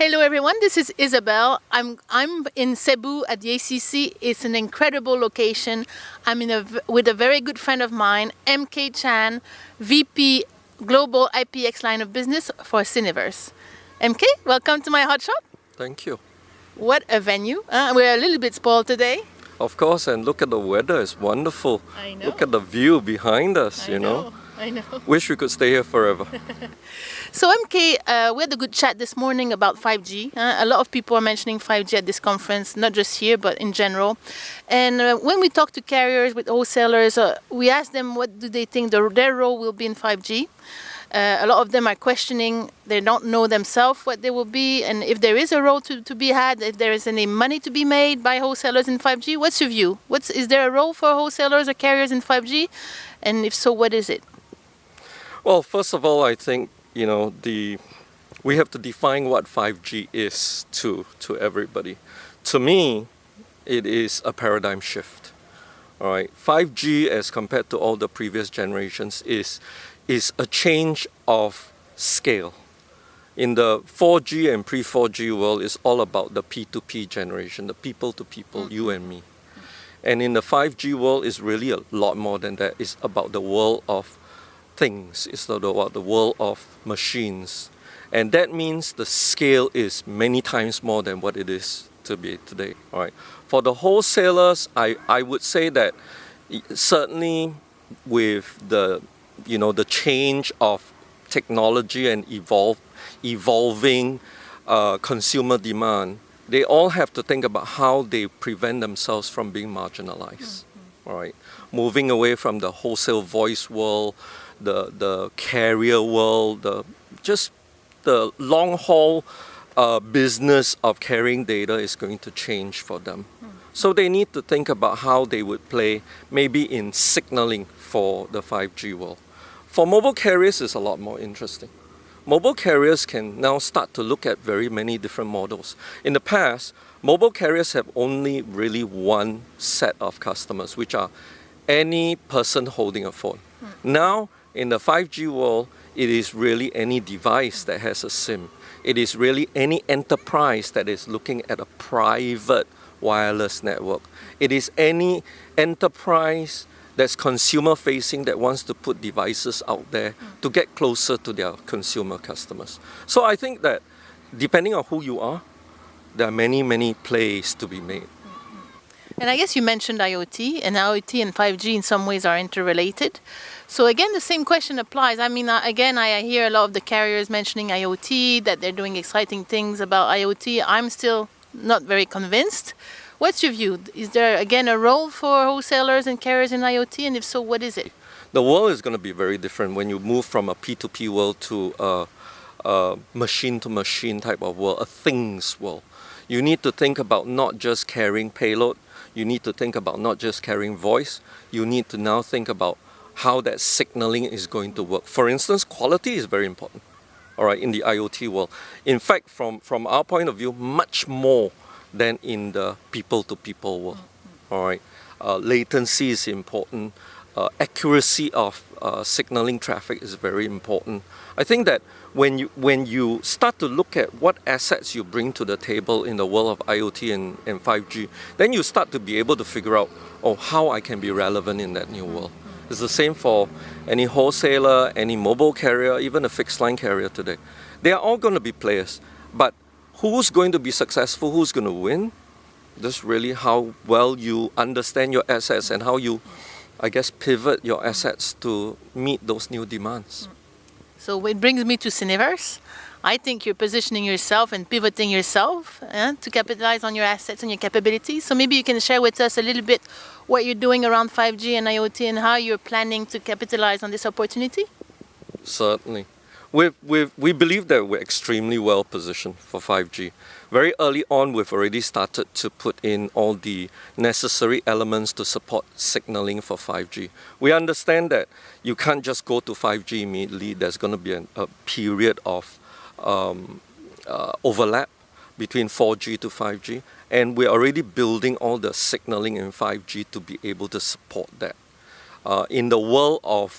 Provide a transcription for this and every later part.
Hello everyone, this is Isabel. I'm in Cebu at the ACC. It's an incredible location. I'm with a very good friend of mine, MK Chang, VP Global IPX line of business for Syniverse. MK, welcome to my HotShot. Thank you. What a venue. We're a little bit spoiled today. Of course, and look at the weather, it's wonderful. I know. Look at the view behind us, I know. Wish we could stay here forever. So MK, we had a good chat this morning about 5G. A lot of people are mentioning 5G at this conference, not just here, but in general. And when we talk to carriers, with wholesalers, we ask them what do they think their role will be in 5G. A lot of them are questioning, they don't know themselves what they will be, and if there is a role to be had, if there is any money to be made by wholesalers in 5G. What's your view? Is there a role for wholesalers or carriers in 5G? And if so, what is it? Well, first of all, I think, we have to define what 5G is to everybody. To me, it is a paradigm shift. All right, 5G as compared to all the previous generations is a change of scale. In the 4G and pre-4G world, it's all about the P2P generation, the people to people, you and me. And in the 5G world, it's really a lot more than that. It's about the world of things. It's about the world of machines. And that means the scale is many times more than what it is to be today. All right. For the wholesalers, I would say that certainly with the change of technology and evolving consumer demand, they all have to think about how they prevent themselves from being marginalized. All right, moving away from the wholesale voice world, the carrier world, the long haul business of carrying data is going to change for them. So they need to think about how they would play maybe in signaling for the 5G world. For mobile carriers, it's a lot more interesting. Mobile carriers can now start to look at very many different models. In the past, mobile carriers have only really one set of customers, which are any person holding a phone. Now, in the 5G world, it is really any device that has a SIM. It is really any enterprise that is looking at a private wireless network. It is any enterprise that's consumer facing that wants to put devices out there to get closer to their consumer customers. So I think that depending on who you are, there are many plays to be made. And I guess you mentioned IoT, and IoT and 5G in some ways are interrelated. So again, the same question applies. I mean, again, I hear a lot of the carriers mentioning IoT, that they're doing exciting things about IoT. I'm still not very convinced. What's your view? Is there, again, a role for wholesalers and carriers in IoT? And if so, what is it? The world is going to be very different when you move from a P2P world to a machine-to-machine type of world, a things world. You need to think about not just carrying payload. You need to think about not just carrying voice. You need to now think about how that signaling is going to work. For instance, quality is very important, all right, in the IoT world. In fact, from our point of view, much more than in the people-to-people world. All right, latency is important. Accuracy of signaling traffic is very important. I think that when you start to look at what assets you bring to the table in the world of IoT and 5G, then you start to be able to figure out, how I can be relevant in that new world. It's the same for any wholesaler, any mobile carrier, even a fixed line carrier today. They are all going to be players, but who's going to be successful, who's going to win? That's really how well you understand your assets and how you, pivot your assets to meet those new demands. So it brings me to Syniverse. I think you're positioning yourself and pivoting yourself to capitalize on your assets and your capabilities. So maybe you can share with us a little bit what you're doing around 5G and IoT and how you're planning to capitalize on this opportunity. Certainly. We believe that we're extremely well positioned for 5G. Very early on, we've already started to put in all the necessary elements to support signaling for 5G. We understand that you can't just go to 5G immediately. There's going to be a period of overlap between 4G to 5G, and we're already building all the signaling in 5G to be able to support that. In the world of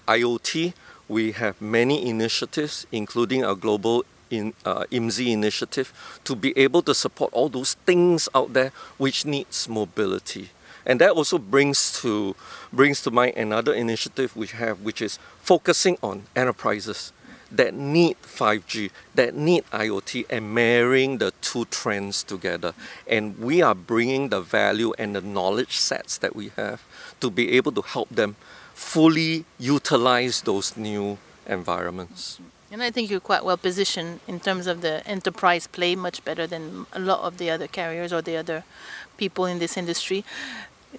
IoT, we have many initiatives, including our global IMSI initiative to be able to support all those things out there which needs mobility. And that also brings to mind another initiative we have, which is focusing on enterprises that need 5G, that need IoT, and marrying the two trends together. And we are bringing the value and the knowledge sets that we have to be able to help them fully utilize those new environments. And I think you're quite well positioned in terms of the enterprise play, much better than a lot of the other carriers or the other people in this industry.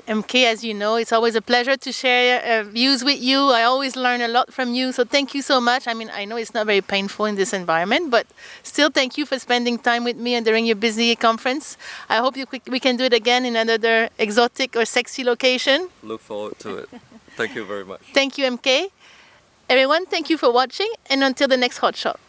MK, as you know, it's always a pleasure to share views with you. I always learn a lot from you, so thank you so much. I mean, I know it's not very painful in this environment, but still thank you for spending time with me and during your busy conference. I hope we can do it again in another exotic or sexy location. Look forward to it. Thank you very much. Thank you, MK. Everyone, thank you for watching, and until the next Hot Shot.